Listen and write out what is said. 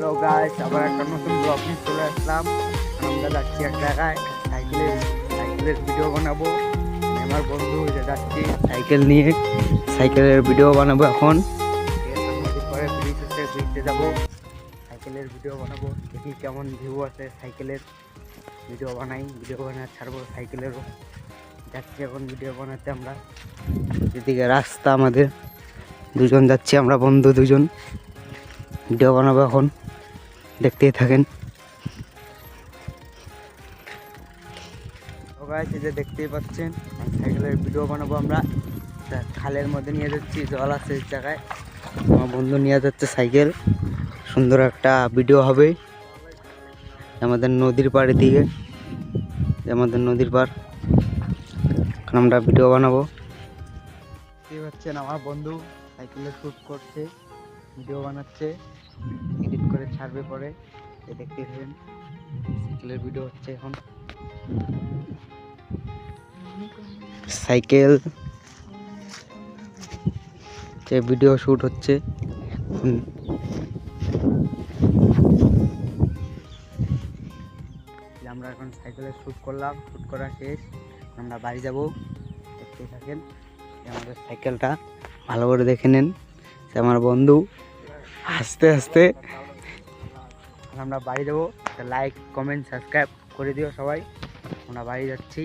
Hello guys, আবার একটা নতুন ব্লগ নিয়ে চলে আসলাম। আমরা যাচ্ছি এক জায়গায় সাইকেলের ভিডিও বানাবো। আমার বন্ধু যে যাচ্ছি সাইকেল নিয়ে, সাইকেলের ভিডিও বানাবো। এখন নদীর পরে ব্রিজ আছে, ব্রিজে যাবো, সাইকেলের ভিডিও বানাবো। দেখি কেমন ভিউ আছে সাইকেলের। ভিডিও বানায় ছাড়বো সাইকেলেরও। যাচ্ছি এখন ভিডিও বানাতে আমরা। এদিকে রাস্তা আমাদের, দুজন যাচ্ছি আমরা বন্ধু দুজন, ভিডিও বানাবো এখন, দেখতেই থাকেন। যে দেখতেই পাচ্ছেন সাইকেলের ভিডিও বানাবো আমরা। খালের মধ্যে নিয়ে যাচ্ছি, জল আছে এই জায়গায়। আমার বন্ধু নিয়ে যাচ্ছে সাইকেল, সুন্দর একটা ভিডিও হবে। আমাদের নদীর পাড়ের দিকে, আমাদের নদীর পাড়, এখন আমরা ভিডিও বানাবো। দেখতেই পাচ্ছেন আমার বন্ধু সাইকেলে শ্যুট করছে, ভিডিও বানাচ্ছে, এডিট করে ছাড়বে পরে। দেখতে থাকেন, সাইকেলের ভিডিও হচ্ছে এখন। সাইকেল যে ভিডিও শ্যুট হচ্ছে। আমরা এখন সাইকেলে শ্যুট করলাম, শ্যুট করা শেষ, আমরা বাড়ি যাব। দেখতে থাকেন আমাদের সাইকেলটা, ভালো করে দেখে নেন। আমার বন্ধু আস্তে আস্তে আমরা বাড়ি যাবো। লাইক কমেন্ট সাবস্ক্রাইব করে দিও সবাই। আমরা বাড়ি যাচ্ছি।